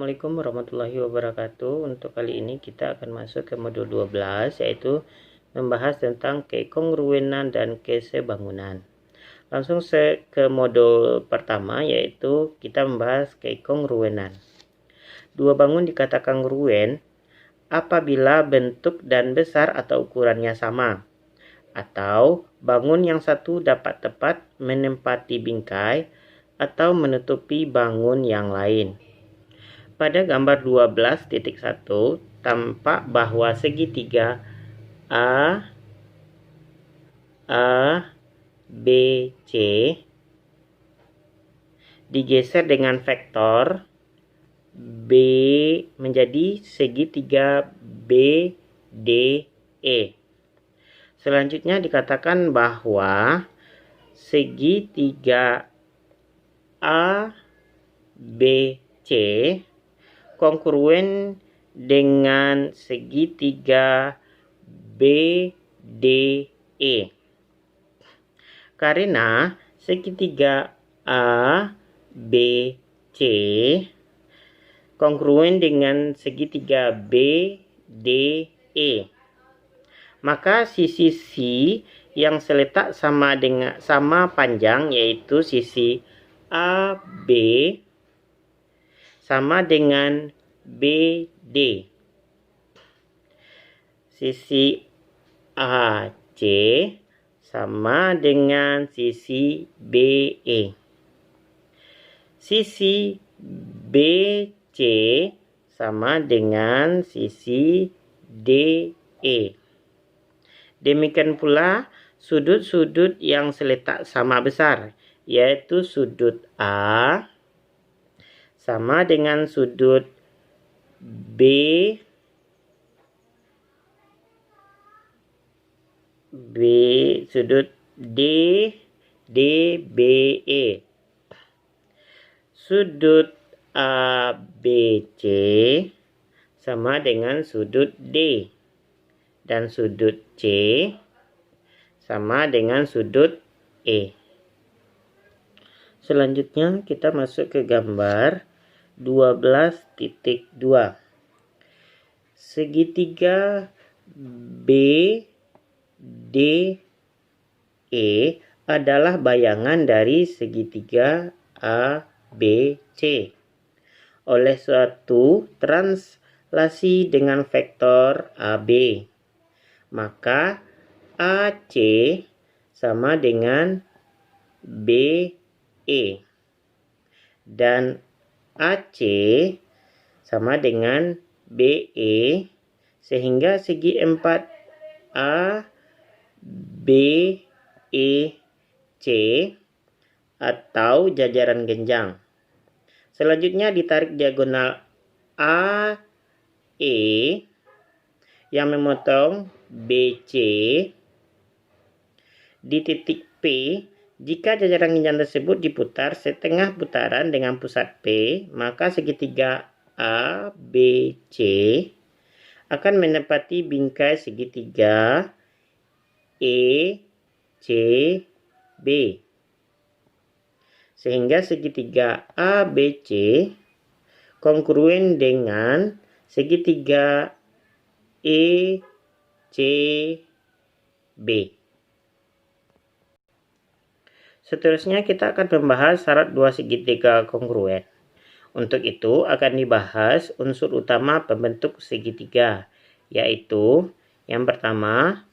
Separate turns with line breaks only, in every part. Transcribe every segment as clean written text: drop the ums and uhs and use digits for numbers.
Assalamualaikum warahmatullahi wabarakatuh. Untuk kali ini kita akan masuk ke modul 12, yaitu membahas tentang kekongruenan dan kesebangunan. Langsung ke modul pertama, yaitu kita membahas kekongruenan. Dua bangun dikatakan kongruen apabila bentuk dan besar atau ukurannya sama, atau bangun yang satu dapat tepat menempati bingkai atau menutupi bangun yang lain. Pada gambar 12.1 tampak bahwa segitiga A, B, C digeser dengan vektor B menjadi segitiga B, D, E. Selanjutnya dikatakan bahwa segitiga A, B, C kongruen dengan segitiga BDE. Karena segitiga ABC kongruen dengan segitiga BDE, maka sisi yang seletak sama panjang, yaitu sisi AB sama dengan BD. Sisi AC sama dengan sisi BE. Sisi BC sama dengan sisi DE. Demikian pula sudut-sudut yang seletak sama besar, yaitu sudut A sama dengan sudut B, sudut D, DBE. Sudut ABC sama dengan sudut D, dan sudut C sama dengan sudut E. Selanjutnya kita masuk ke gambar 12.2. Segitiga BDE adalah bayangan dari segitiga ABC. Oleh suatu translasi dengan vektor AB, maka AC sama dengan BE dan AC sama dengan BE, sehingga segi 4A, B, E, C atau jajaran genjang. Selanjutnya ditarik diagonal AE yang memotong BC di titik P. Jika jajaran genjang tersebut diputar setengah putaran dengan pusat P, maka segitiga ABC akan menempati bingkai segitiga ECB, sehingga segitiga ABC kongruen dengan segitiga ECB. Seterusnya kita akan membahas syarat dua segitiga kongruen. Untuk itu akan dibahas unsur utama pembentuk segitiga, yaitu yang pertama,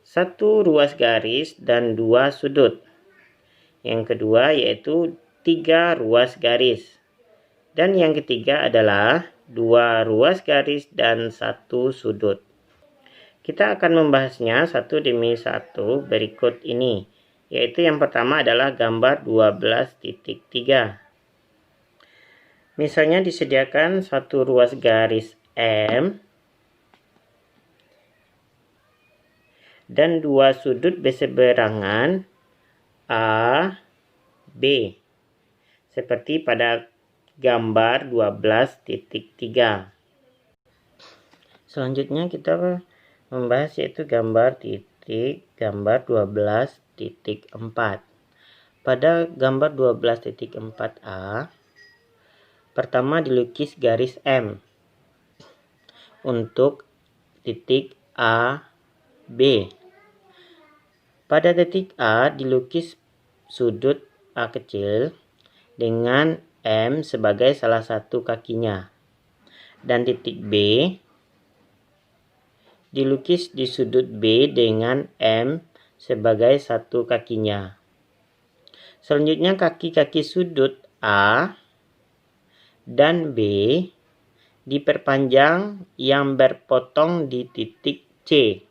satu ruas garis dan dua sudut. Yang kedua yaitu 3 ruas garis. Dan yang ketiga adalah 2 ruas garis dan 1 sudut. Kita akan membahasnya satu demi satu berikut ini, yaitu yang pertama adalah gambar 12.3. Misalnya disediakan satu ruas garis M dan 2 sudut berseberangan A, B, seperti pada gambar 12.3. Selanjutnya kita membahas yaitu gambar 12.4. Pada gambar 12.4a Pertama dilukis garis M untuk titik A, B. Pada titik A dilukis sudut A kecil dengan M sebagai salah satu kakinya. Dan titik B dilukis di sudut B dengan M sebagai satu kakinya. Selanjutnya kaki-kaki sudut A dan B diperpanjang yang berpotong di titik C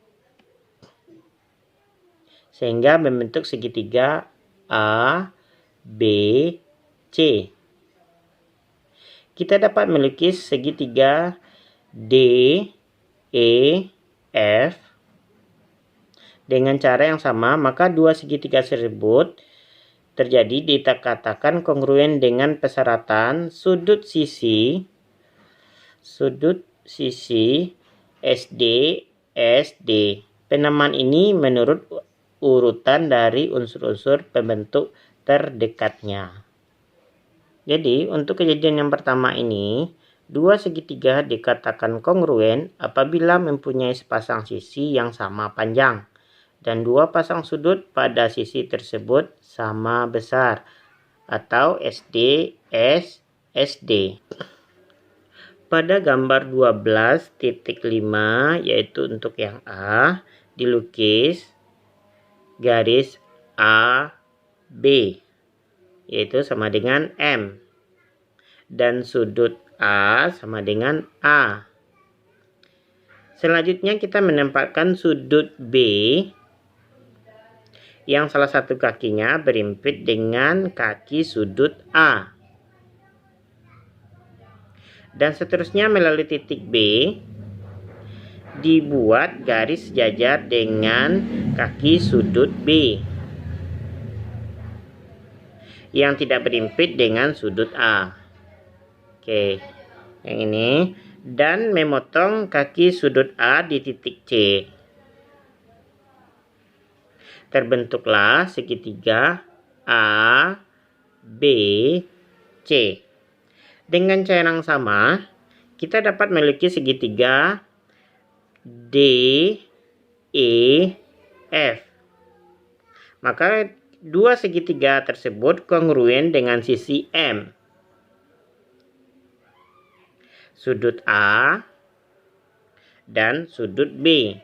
sehingga membentuk segitiga A, B, C. Kita dapat melukis segitiga D, E, F dengan cara yang sama, maka dua segitiga tersebut terjadi dikatakan kongruen dengan persyaratan sudut sisi SD, SD. Penamaan ini menurut urutan dari unsur-unsur pembentuk terdekatnya. Jadi, untuk kejadian yang pertama ini, dua segitiga dikatakan kongruen apabila mempunyai sepasang sisi yang sama panjang dan dua pasang sudut pada sisi tersebut sama besar, atau SD, S, SD. Pada gambar 12.5, yaitu untuk yang A, dilukis garis A, B, yaitu sama dengan M. Dan sudut A sama dengan A. Selanjutnya kita menempatkan sudut B yang salah satu kakinya berimpit dengan kaki sudut A. Dan seterusnya melalui titik B dibuat garis sejajar dengan kaki sudut B yang tidak berimpit dengan sudut A. Oke, yang ini. Dan memotong kaki sudut A di titik C. Terbentuklah segitiga A, B, C. Dengan cara yang sama, kita dapat melukis segitiga D, E, F. Maka dua segitiga tersebut kongruen dengan sisi M. Sudut A dan sudut B,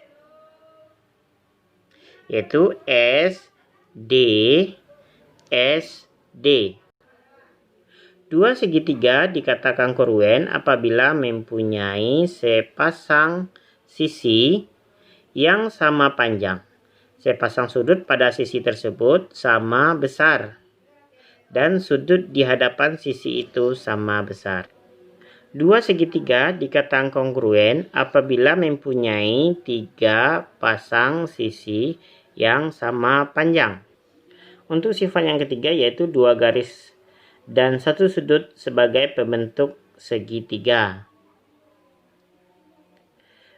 yaitu S, D, S, D. Dua segitiga dikatakan kongruen apabila mempunyai sepasang sisi yang sama panjang. Sepasang sudut pada sisi tersebut sama besar. Dan sudut di hadapan sisi itu sama besar. Dua segitiga dikatakan kongruen apabila mempunyai tiga pasang sisi yang sama panjang. Untuk sifat yang ketiga yaitu dua garis dan satu sudut sebagai pembentuk segitiga.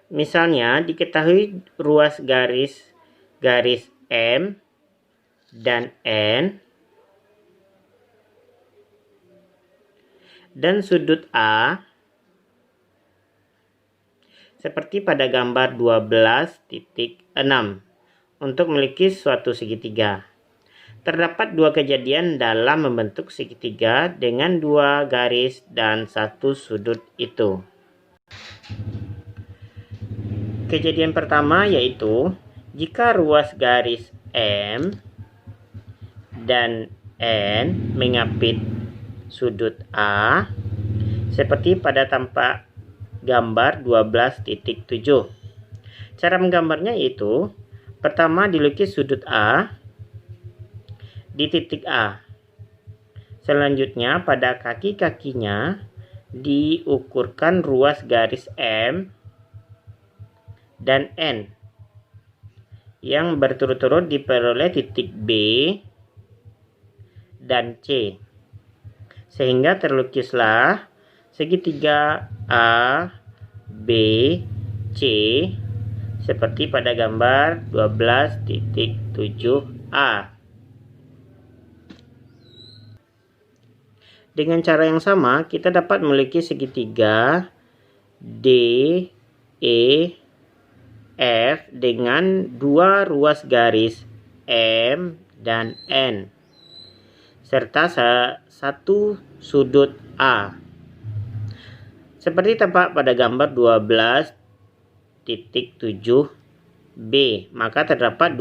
Misalnya diketahui ruas garis M dan N dan sudut A seperti pada gambar 12.6 untuk melukis suatu segitiga. Terdapat dua kejadian dalam membentuk segitiga dengan dua garis dan satu sudut itu. Kejadian pertama yaitu jika ruas garis M dan N mengapit sudut A seperti pada tampak gambar 12.7. Cara menggambarnya yaitu pertama dilukis sudut A di titik A. Selanjutnya pada kaki-kakinya diukurkan ruas garis M dan N yang berturut-turut diperoleh titik B dan C. Sehingga terlukislah segitiga A, B, C seperti pada gambar 12.7a. Dengan cara yang sama, kita dapat memiliki segitiga D, E, F dengan dua ruas garis M dan N, serta satu sudut A. Seperti tampak pada gambar 12.7b, maka terdapat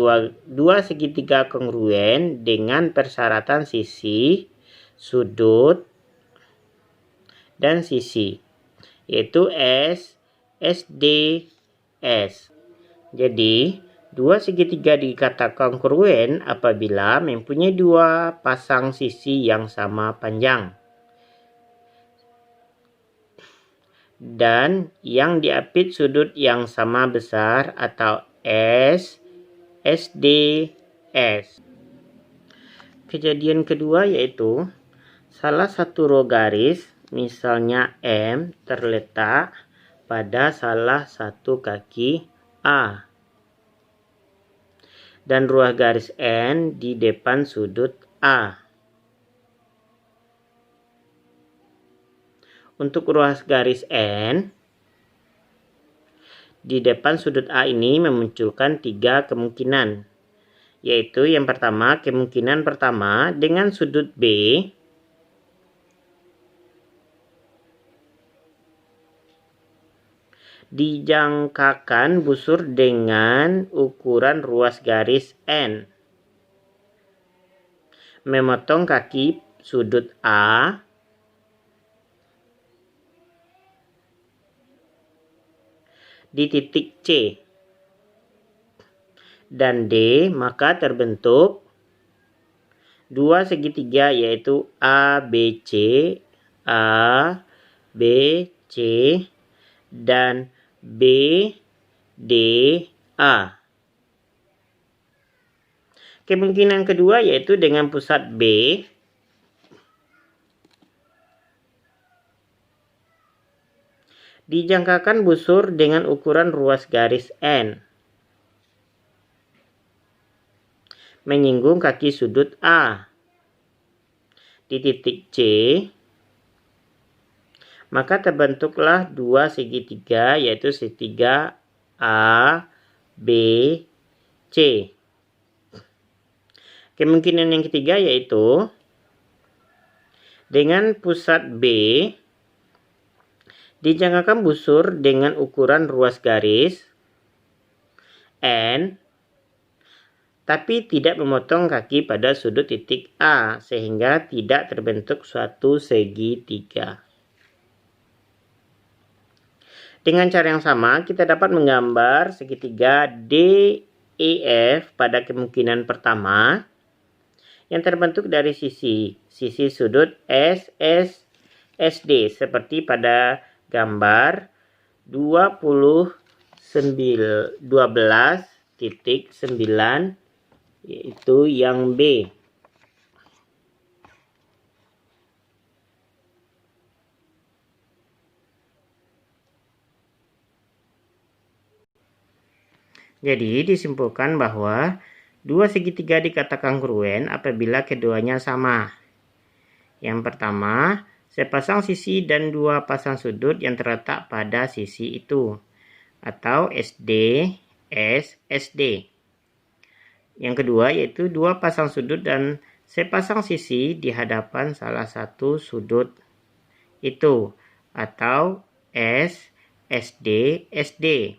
dua segitiga kongruen dengan persyaratan sisi, sudut, dan sisi, yaitu S, SD, S. Jadi, dua segitiga dikatakan kongruen apabila mempunyai dua pasang sisi yang sama panjang dan yang diapit sudut yang sama besar atau S, SD, S. Kejadian kedua yaitu salah satu row garis, misalnya M, terletak pada salah satu kaki A dan ruas garis N di depan sudut A. Untuk ruas garis N di depan sudut A ini memunculkan tiga kemungkinan, yaitu yang pertama, kemungkinan pertama dengan sudut B dijangkakan busur dengan ukuran ruas garis N, memotong kaki sudut A di titik C dan D, maka terbentuk dua segitiga yaitu ABC, ABC, dan BDA. Kemungkinan kedua yaitu dengan pusat B dijangkakan busur dengan ukuran ruas garis N, menyinggung kaki sudut A di titik C, maka terbentuklah dua segitiga yaitu segitiga A, B, C. Kemungkinan yang ketiga yaitu dengan pusat B dijangkakan busur dengan ukuran ruas garis N, tapi tidak memotong kaki pada sudut titik A, sehingga tidak terbentuk suatu segitiga. Dengan cara yang sama, kita dapat menggambar segitiga DEF pada kemungkinan pertama, yang terbentuk dari sisi sudut SD, seperti pada gambar 12.9, yaitu yang B. Jadi disimpulkan bahwa dua segitiga dikatakan kongruen apabila keduanya sama. Yang pertama, sepasang sisi dan dua pasang sudut yang terletak pada sisi itu, atau SD, S, SD. Yang kedua yaitu dua pasang sudut dan sepasang sisi di hadapan salah satu sudut itu, atau S, SD, SD.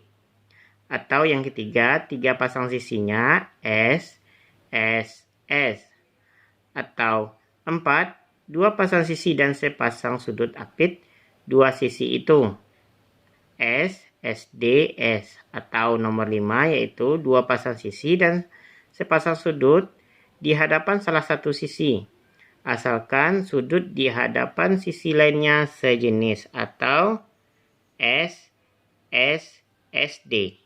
Atau yang ketiga, tiga pasang sisinya S, S, S. Atau 4, dua pasang sisi dan sepasang sudut apit dua sisi itu, S, SD, S. Atau nomor 5 yaitu dua pasang sisi dan sepasang sudut di hadapan salah satu sisi, asalkan sudut di hadapan sisi lainnya sejenis, atau S, S, SD.